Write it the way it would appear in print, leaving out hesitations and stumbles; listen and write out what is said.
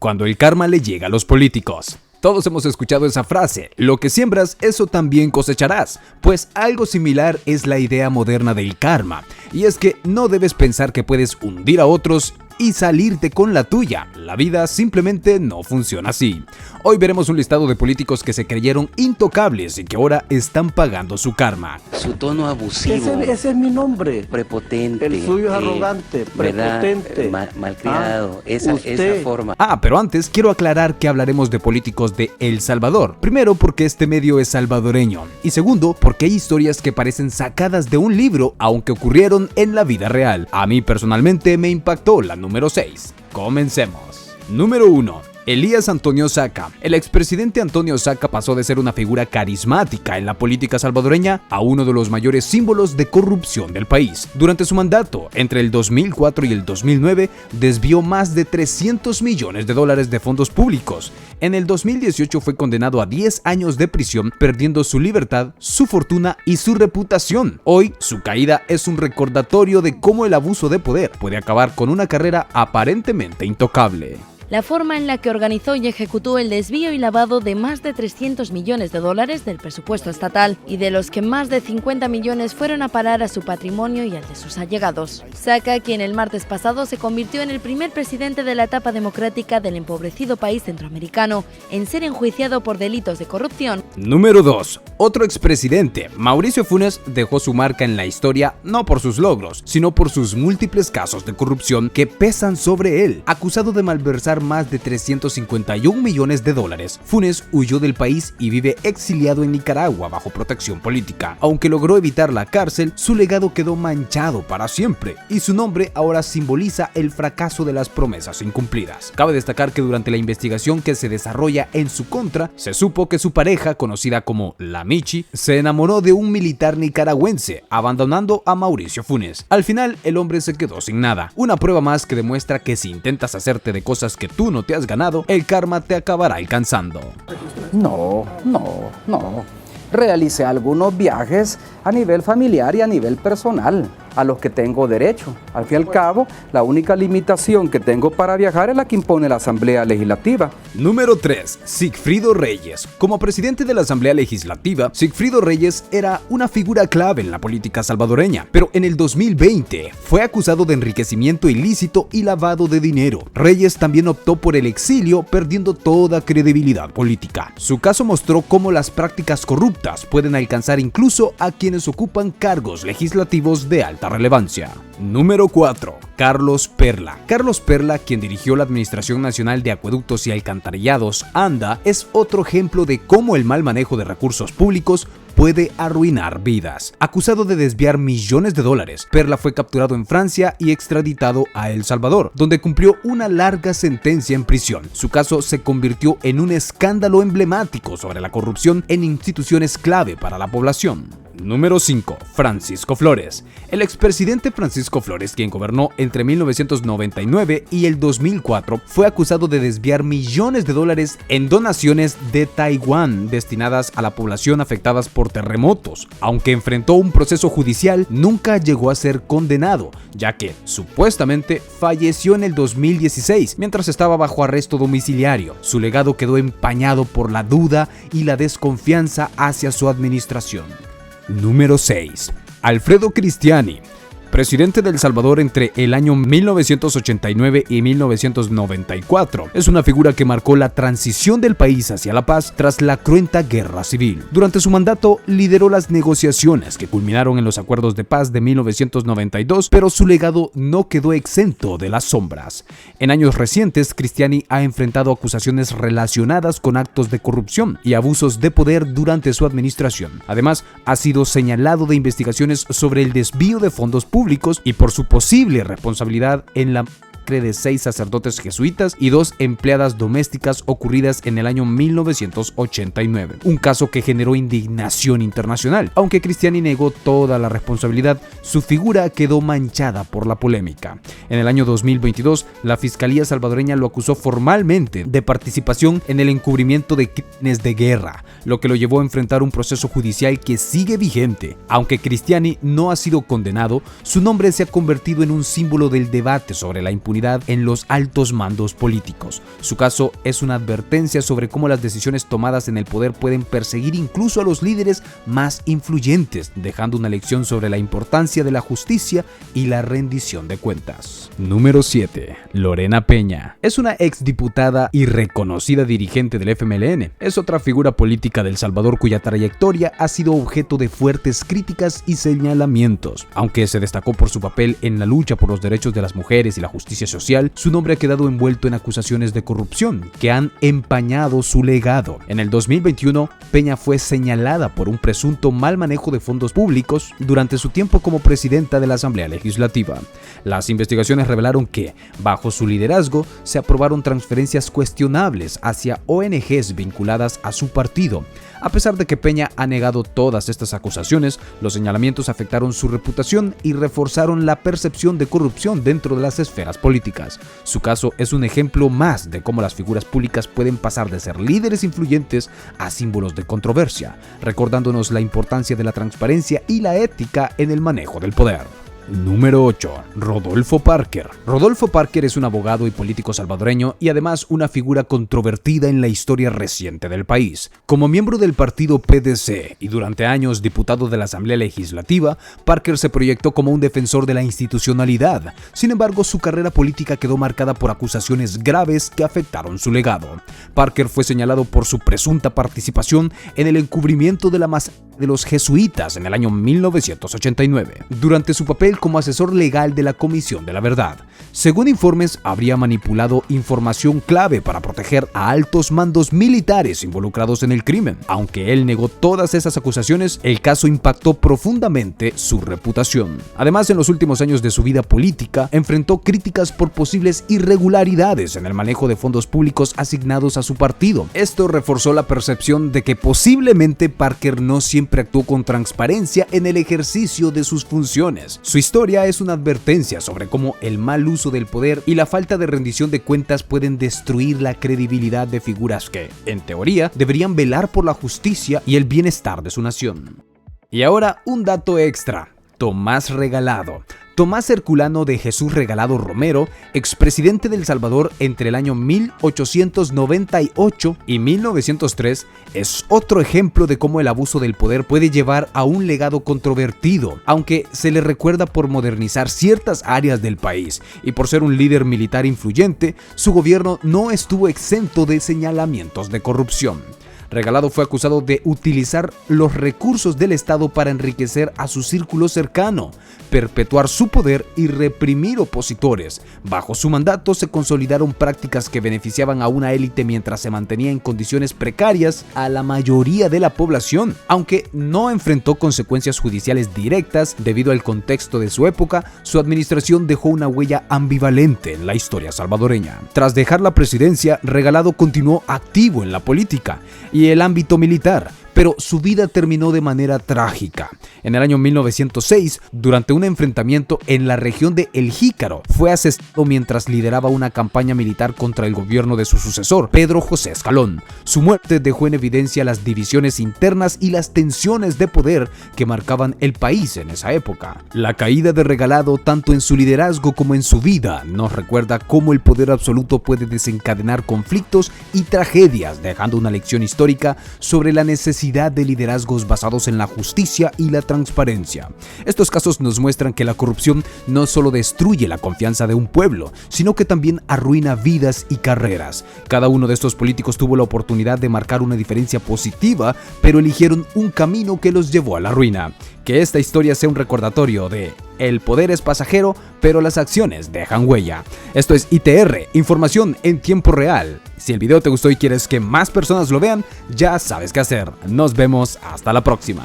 cuando el karma le llega a los políticos. Todos hemos escuchado esa frase, lo que siembras, eso también cosecharás, pues algo similar es la idea moderna del karma, y es que no debes pensar que puedes hundir a otros y salirte con la tuya. La vida simplemente no funciona así. Hoy veremos un listado de políticos que se creyeron intocables y que ahora están pagando su karma. Su tono abusivo. Ese es mi nombre. Prepotente. El suyo es arrogante, prepotente. Malcriado. Esa forma. Pero antes quiero aclarar que hablaremos de políticos de El Salvador. Primero, porque este medio es salvadoreño. Y segundo, porque hay historias que parecen sacadas de un libro, aunque ocurrieron en la vida real. A mí personalmente me impactó la número 6. Comencemos. Número 1. Elías Antonio Saca. El expresidente Antonio Saca pasó de ser una figura carismática en la política salvadoreña a uno de los mayores símbolos de corrupción del país. Durante su mandato, entre el 2004 y el 2009, desvió más de $300 millones de fondos públicos. En el 2018 fue condenado a 10 años de prisión, perdiendo su libertad, su fortuna y su reputación. Hoy, su caída es un recordatorio de cómo el abuso de poder puede acabar con una carrera aparentemente intocable. La forma en la que organizó y ejecutó el desvío y lavado de más de $300 millones del presupuesto estatal, y de los que más de 50 millones fueron a parar a su patrimonio y al de sus allegados. Saca, quien el martes pasado se convirtió en el primer presidente de la etapa democrática del empobrecido país centroamericano en ser enjuiciado por delitos de corrupción. Número 2. Otro expresidente, Mauricio Funes, dejó su marca en la historia no por sus logros, sino por sus múltiples casos de corrupción que pesan sobre él. Acusado de malversar más de $351 millones, Funes huyó del país y vive exiliado en Nicaragua bajo protección política. Aunque logró evitar la cárcel, su legado quedó manchado para siempre y su nombre ahora simboliza el fracaso de las promesas incumplidas. Cabe destacar que durante la investigación que se desarrolla en su contra, se supo que su pareja, conocida como La Michi, se enamoró de un militar nicaragüense, abandonando a Mauricio Funes. Al final, el hombre se quedó sin nada. Una prueba más que demuestra que si intentas hacerte de cosas que tú no te has ganado, el karma te acabará alcanzando. No. Realicé algunos viajes a nivel familiar y a nivel personal, a los que tengo derecho. Al fin y al cabo, la única limitación que tengo para viajar es la que impone la Asamblea Legislativa. Número 3. Sigfrido Reyes. Como presidente de la Asamblea Legislativa, Sigfrido Reyes era una figura clave en la política salvadoreña, pero en el 2020 fue acusado de enriquecimiento ilícito y lavado de dinero. Reyes también optó por el exilio, perdiendo toda credibilidad política. Su caso mostró cómo las prácticas corruptas pueden alcanzar incluso a quienes ocupan cargos legislativos de alta relevancia. Número 4. Carlos Perla. Carlos Perla, quien dirigió la Administración Nacional de Acueductos y Alcantarillados, ANDA, es otro ejemplo de cómo el mal manejo de recursos públicos puede arruinar vidas. Acusado de desviar millones de dólares, Perla fue capturado en Francia y extraditado a El Salvador, donde cumplió una larga sentencia en prisión. Su caso se convirtió en un escándalo emblemático sobre la corrupción en instituciones clave para la población. Número 5. Francisco Flores. El expresidente Francisco Flores, quien gobernó entre 1999 y el 2004, fue acusado de desviar millones de dólares en donaciones de Taiwán destinadas a la población afectadas por terremotos. Aunque enfrentó un proceso judicial, nunca llegó a ser condenado, ya que supuestamente falleció en el 2016 mientras estaba bajo arresto domiciliario. Su legado quedó empañado por la duda y la desconfianza hacia su administración. Número 6. Alfredo Cristiani. Presidente de El Salvador entre el año 1989 y 1994. Es una figura que marcó la transición del país hacia la paz tras la cruenta guerra civil. Durante su mandato lideró las negociaciones que culminaron en los acuerdos de paz de 1992, pero su legado no quedó exento de las sombras. En años recientes, Cristiani ha enfrentado acusaciones relacionadas con actos de corrupción y abusos de poder durante su administración. Además, ha sido señalado de investigaciones sobre el desvío de fondos públicos y por su posible responsabilidad en la de 6 sacerdotes jesuitas y 2 empleadas domésticas ocurridas en el año 1989, un caso que generó indignación internacional. Aunque Cristiani negó toda la responsabilidad, su figura quedó manchada por la polémica. En el año 2022, la Fiscalía salvadoreña lo acusó formalmente de participación en el encubrimiento de crímenes de guerra, lo que lo llevó a enfrentar un proceso judicial que sigue vigente. Aunque Cristiani no ha sido condenado, su nombre se ha convertido en un símbolo del debate sobre la impunidad impunidad en los altos mandos políticos. Su caso es una advertencia sobre cómo las decisiones tomadas en el poder pueden perseguir incluso a los líderes más influyentes, dejando una lección sobre la importancia de la justicia y la rendición de cuentas. Número 7. Lorena Peña. Es una exdiputada y reconocida dirigente del FMLN. Es otra figura política de El Salvador cuya trayectoria ha sido objeto de fuertes críticas y señalamientos. Aunque se destacó por su papel en la lucha por los derechos de las mujeres y la justicia social, su nombre ha quedado envuelto en acusaciones de corrupción que han empañado su legado. En el 2021, Peña fue señalada por un presunto mal manejo de fondos públicos durante su tiempo como presidenta de la Asamblea Legislativa. Las investigaciones revelaron que, bajo su liderazgo, se aprobaron transferencias cuestionables hacia ONGs vinculadas a su partido. A pesar de que Peña ha negado todas estas acusaciones, los señalamientos afectaron su reputación y reforzaron la percepción de corrupción dentro de las esferas políticas. Su caso es un ejemplo más de cómo las figuras públicas pueden pasar de ser líderes influyentes a símbolos de controversia, recordándonos la importancia de la transparencia y la ética en el manejo del poder. Número 8. Rodolfo Parker. Rodolfo Parker es un abogado y político salvadoreño y además una figura controvertida en la historia reciente del país. Como miembro del partido PDC y durante años diputado de la Asamblea Legislativa, Parker se proyectó como un defensor de la institucionalidad. Sin embargo, su carrera política quedó marcada por acusaciones graves que afectaron su legado. Parker fue señalado por su presunta participación en el encubrimiento de la masacre de los jesuitas en el año 1989, durante su papel como asesor legal de la Comisión de la Verdad. Según informes, habría manipulado información clave para proteger a altos mandos militares involucrados en el crimen. Aunque él negó todas esas acusaciones, el caso impactó profundamente su reputación. Además, en los últimos años de su vida política, enfrentó críticas por posibles irregularidades en el manejo de fondos públicos asignados a su partido. Esto reforzó la percepción de que posiblemente Parker no siempre actuó con transparencia en el ejercicio de sus funciones. Su historia es una advertencia sobre cómo el mal uso del poder y la falta de rendición de cuentas pueden destruir la credibilidad de figuras que, en teoría, deberían velar por la justicia y el bienestar de su nación. Y ahora, un dato extra. Tomás Regalado. Tomás Herculano de Jesús Regalado Romero, expresidente de El Salvador entre el año 1898 y 1903, es otro ejemplo de cómo el abuso del poder puede llevar a un legado controvertido, aunque se le recuerda por modernizar ciertas áreas del país y por ser un líder militar influyente, su gobierno no estuvo exento de señalamientos de corrupción. Regalado fue acusado de utilizar los recursos del Estado para enriquecer a su círculo cercano, perpetuar su poder y reprimir opositores. Bajo su mandato se consolidaron prácticas que beneficiaban a una élite mientras se mantenía en condiciones precarias a la mayoría de la población. Aunque no enfrentó consecuencias judiciales directas debido al contexto de su época, su administración dejó una huella ambivalente en la historia salvadoreña. Tras dejar la presidencia, Regalado continuó activo en la política y el ámbito militar, pero su vida terminó de manera trágica. En el año 1906, durante un enfrentamiento en la región de El Jícaro, fue asesinado mientras lideraba una campaña militar contra el gobierno de su sucesor, Pedro José Escalón. Su muerte dejó en evidencia las divisiones internas y las tensiones de poder que marcaban el país en esa época. La caída de Regalado, tanto en su liderazgo como en su vida, nos recuerda cómo el poder absoluto puede desencadenar conflictos y tragedias, dejando una lección histórica sobre la necesidad de liderazgos basados en la justicia y la transparencia. Estos casos nos muestran que la corrupción no solo destruye la confianza de un pueblo, sino que también arruina vidas y carreras. Cada uno de estos políticos tuvo la oportunidad de marcar una diferencia positiva, pero eligieron un camino que los llevó a la ruina. Que esta historia sea un recordatorio de el poder es pasajero, pero las acciones dejan huella. Esto es ITR, información en tiempo real. Si el video te gustó y quieres que más personas lo vean, ya sabes qué hacer. Nos vemos hasta la próxima.